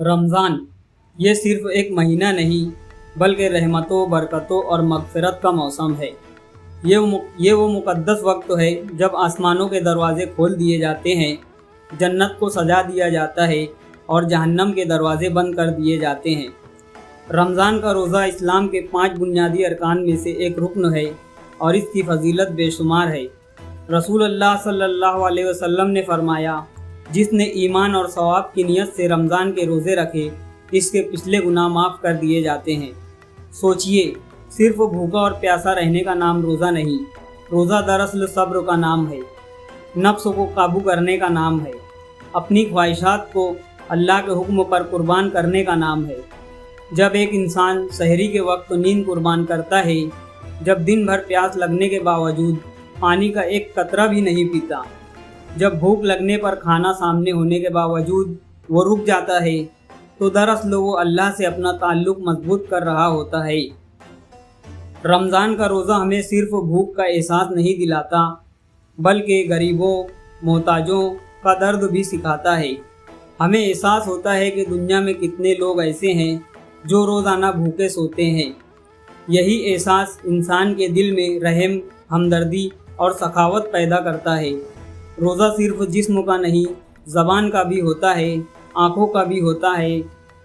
रमज़ान ये सिर्फ एक महीना नहीं बल्कि रहमतों, बरकतों और मग़फ़िरत का मौसम है। ये वो मुक़द्दस वक्त है जब आसमानों के दरवाज़े खोल दिए जाते हैं, जन्नत को सजा दिया जाता है और जहन्नम के दरवाज़े बंद कर दिए जाते हैं। रमज़ान का रोज़ा इस्लाम के 5 बुनियादी अरकान में से एक रुकन है और इसकी फ़जीलत बेशुमार है। रसूल अल्लाह सल्लल्लाहु अलैहि वसल्लम ने फरमाया, जिसने ईमान और सवाब की नीयत से रमज़ान के रोज़े रखे, इसके पिछले गुनाह माफ़ कर दिए जाते हैं। सोचिए, सिर्फ भूखा और प्यासा रहने का नाम रोज़ा नहीं, रोज़ा दरअसल सब्र का नाम है, नफ्स को काबू करने का नाम है, अपनी ख्वाहिशात को अल्लाह के हुक्म पर कुर्बान करने का नाम है। जब एक इंसान सहरी के वक्त नींद कुर्बान करता है, जब दिन भर प्यास लगने के बावजूद पानी का एक कतरा भी नहीं पीता, जब भूख लगने पर खाना सामने होने के बावजूद वो रुक जाता है, तो दरअसल वो अल्लाह से अपना ताल्लुक़ मजबूत कर रहा होता है। रमज़ान का रोज़ा हमें सिर्फ भूख का एहसास नहीं दिलाता, बल्कि गरीबों, मोहताजों का दर्द भी सिखाता है। हमें एहसास होता है कि दुनिया में कितने लोग ऐसे हैं जो रोज़ाना भूखे सोते हैं। यही एहसास इंसान के दिल में रहम, हमदर्दी और सखावत पैदा करता है। रोज़ा सिर्फ जिस्म का नहीं, ज़बान का भी होता है, आँखों का भी होता है,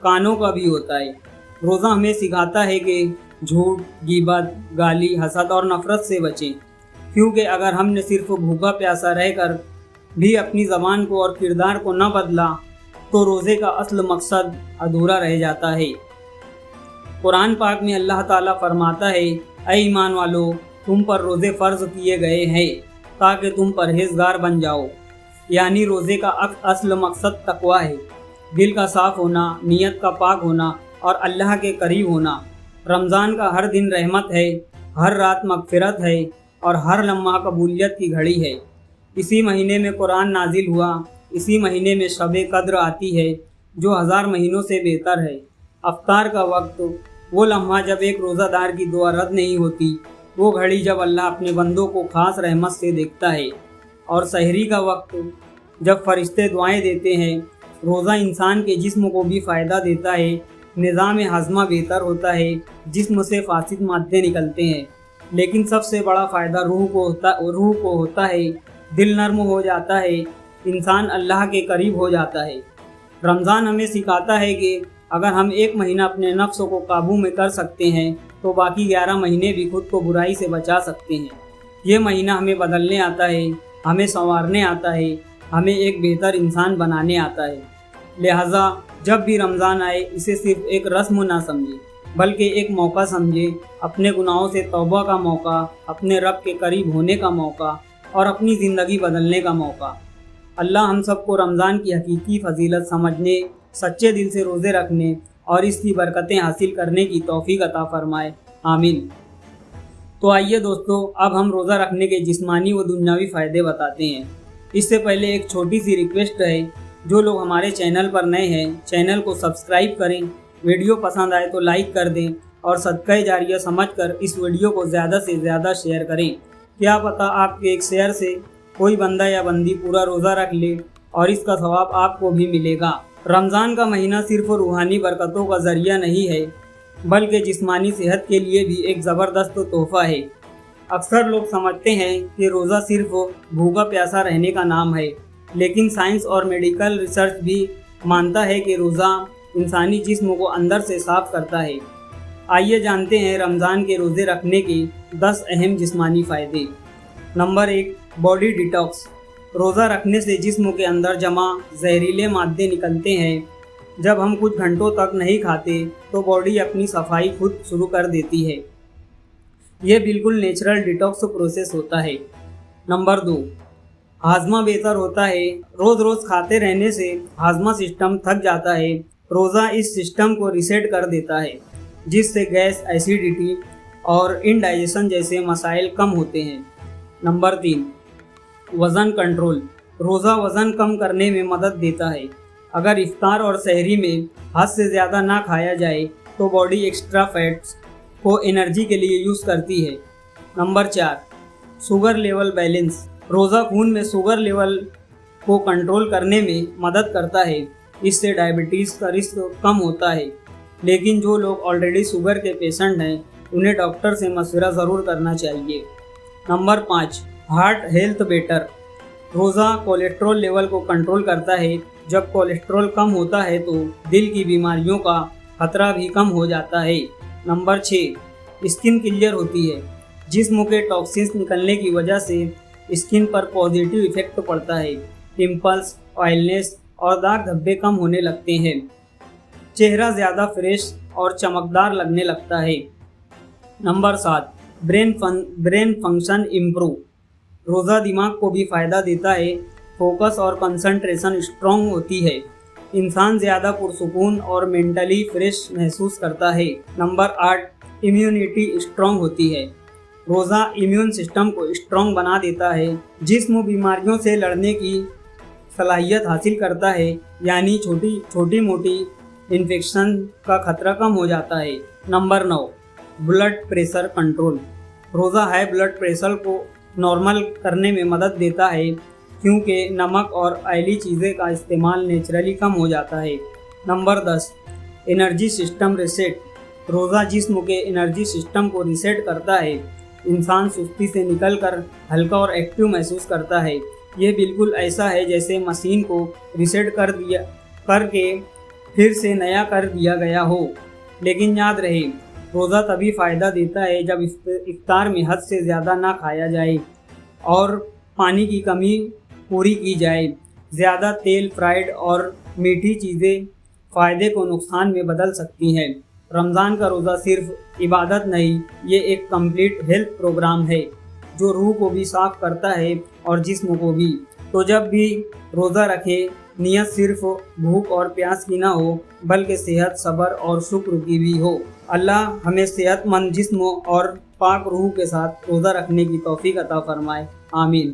कानों का भी होता है। रोज़ा हमें सिखाता है कि झूठ, गीबत, गाली, हसद और नफ़रत से बचें, क्योंकि अगर हमने सिर्फ भूखा प्यासा रहकर भी अपनी ज़बान को और किरदार को न बदला, तो रोज़े का असल मकसद अधूरा रह जाता है। कुरान पाक में अल्लाह ताला फरमाता है, ऐ ईमान वालो, तुम पर रोज़े फ़र्ज़ किए गए हैं ताकि तुम परहेज़गार बन जाओ। यानी रोज़े का असल मकसद तक़वा है, दिल का साफ़ होना, नीयत का पाक होना और अल्लाह के करीब होना। रमज़ान का हर दिन रहमत है, हर रात मग़फ़िरत है और हर लम्हा कबूलियत की घड़ी है। इसी महीने में कुरान नाजिल हुआ, इसी महीने में शब कद्र आती है जो 1000 महीनों से बेहतर है। अफ्तार का वक्त, वो लम्हा जब एक रोज़ादार की दुआ रद्द नहीं होती, वो घड़ी जब अल्लाह अपने बंदों को ख़ास रहमत से देखता है। और सहरी का वक्त, जब फरिश्ते दुआएं देते हैं। रोज़ा इंसान के जिस्म को भी फ़ायदा देता है, निज़ाम हाज़मा बेहतर होता है, जिस्म से फासिद मादे निकलते हैं, लेकिन सबसे बड़ा फ़ायदा रूह को होता है। दिल नर्म हो जाता है, इंसान अल्लाह के करीब हो जाता है। रमज़ान हमें सिखाता है कि अगर हम एक महीना अपने नफ्स को काबू में कर सकते हैं, तो बाकी 11 महीने भी खुद को बुराई से बचा सकते हैं। ये महीना हमें बदलने आता है, हमें संवारने आता है, हमें एक बेहतर इंसान बनाने आता है। लिहाजा जब भी रमज़ान आए, इसे सिर्फ एक रस्म ना समझे, बल्कि एक मौका समझे, अपने गुनाहों से तौबा का मौका, अपने रब के करीब होने का मौका और अपनी ज़िंदगी बदलने का मौका। अल्लाह हम सबको रमज़ान की हकीकी फ़जीलत समझने, सच्चे दिल से रोज़े रखने और इसकी बरकतें हासिल करने की तौफ़ीक अता फ़रमाए, आमीन। तो आइए दोस्तों, अब हम रोज़ा रखने के जिस्मानी व दुनियावी फ़ायदे बताते हैं। इससे पहले एक छोटी सी रिक्वेस्ट है, जो लोग हमारे चैनल पर नए हैं, चैनल को सब्सक्राइब करें, वीडियो पसंद आए तो लाइक कर दें और सदका जारिया समझकर इस वीडियो को ज़्यादा से ज़्यादा शेयर करें। क्या पता आपके एक शेयर से कोई बंदा या बंदी पूरा रोज़ा रख ले और इसका सवाब आपको भी मिलेगा। रमज़ान का महीना सिर्फ रूहानी बरकतों का ज़रिया नहीं है, बल्कि जिस्मानी सेहत के लिए भी एक ज़बरदस्त तोहफ़ा है। अक्सर लोग समझते हैं कि रोज़ा सिर्फ भूखा प्यासा रहने का नाम है, लेकिन साइंस और मेडिकल रिसर्च भी मानता है कि रोज़ा इंसानी जिस्म को अंदर से साफ़ करता है। आइए जानते हैं रमज़ान के रोज़े रखने के 10 अहम जिस्मानी फ़ायदे। Number 1, body detox. रोज़ा रखने से जिस्म के अंदर जमा जहरीले मादे निकलते हैं। जब हम कुछ घंटों तक नहीं खाते, तो बॉडी अपनी सफाई खुद शुरू कर देती है। ये बिल्कुल नेचुरल डिटॉक्स प्रोसेस होता है। नंबर 2, हाजमा बेहतर होता है। रोज़ रोज़ खाते रहने से हाजमा सिस्टम थक जाता है। रोज़ा इस सिस्टम को रीसेट कर देता है, जिससे गैस, एसिडिटी और इनडाइजेशन जैसे मसाइल कम होते हैं। नंबर 3, वज़न कंट्रोल। रोज़ा वज़न कम करने में मदद देता है। अगर इफ्तार और सहरी में हद से ज़्यादा ना खाया जाए, तो बॉडी एक्स्ट्रा फैट्स को एनर्जी के लिए यूज़ करती है। Number 4, sugar level balance. रोज़ा खून में शुगर लेवल को कंट्रोल करने में मदद करता है। اس سے ڈائبٹیز کا رسک کم ہوتا ہے، لیکن جو لوگ آلریڈی شوگر کے پیشنٹ ہیں انہیں ڈاکٹر سے مشورہ ضرور کرنا چاہیے۔ Number 5، heart health better. روزہ کولیسٹرول لیول کو کنٹرول کرتا ہے۔ جب کولیسٹرول کم ہوتا ہے تو دل کی بیماریوں کا خطرہ بھی کم ہو جاتا ہے۔ نمبر 6، اسکن کلیئر ہوتی ہے۔ جسم کے ٹاکسنز نکلنے کی وجہ سے اسکن پر پازیٹیو ایفیکٹ پڑتا ہے۔ پمپلز، آئلنیس اور داغ دھبے کم ہونے لگتے ہیں۔ چہرہ زیادہ فریش اور چمکدار لگنے لگتا ہے۔ Number 7، brain function improve. روزہ دماغ کو بھی فائدہ دیتا ہے۔ فوکس اور کنسنٹریشن اسٹرانگ ہوتی ہے۔ انسان زیادہ پرسکون اور مینٹلی فریش محسوس کرتا ہے۔ نمبر 8، امیونٹی اسٹرانگ ہوتی ہے۔ روزہ امیون سسٹم کو اسٹرانگ بنا دیتا ہے۔ جسم بیماریوں سے لڑنے کی صلاحیت حاصل کرتا ہے، یعنی چھوٹی موٹی انفیکشن کا خطرہ کم ہو جاتا ہے۔ Number 9، blood pressure control. روزہ ہائی بلڈ پریشر کو نارمل کرنے میں مدد دیتا ہے، کیونکہ نمک اور آئلی چیزیں کا استعمال نیچرلی کم ہو جاتا ہے۔ Number 10، energy system reset. روزہ جسم کے انرجی سسٹم کو ریسیٹ کرتا ہے۔ انسان سستی سے نکل کر ہلکا اور ایکٹیو محسوس کرتا ہے۔ یہ بالکل ایسا ہے جیسے مشین کو ریسیٹ کر کے پھر سے نیا کر دیا گیا ہو۔ لیکن یاد رہے، روزہ تبھی فائدہ دیتا ہے جب افطار میں حد سے زیادہ نہ کھایا جائے اور پانی کی کمی پوری کی جائے۔ زیادہ تیل، فرائیڈ اور میٹھی چیزیں فائدے کو نقصان میں بدل سکتی ہیں۔ رمضان کا روزہ صرف عبادت نہیں، یہ ایک کمپلیٹ ہیلتھ پروگرام ہے جو روح کو بھی صاف کرتا ہے اور جسم کو بھی۔ تو جب بھی روزہ رکھے، نیت صرف بھوک اور پیاس کی نہ ہو بلکہ صحت، صبر اور شکر کی بھی ہو۔ اللہ ہمیں صحت مند جسم اور پاک روح کے ساتھ روزہ رکھنے کی توفیق عطا فرمائے۔ آمین۔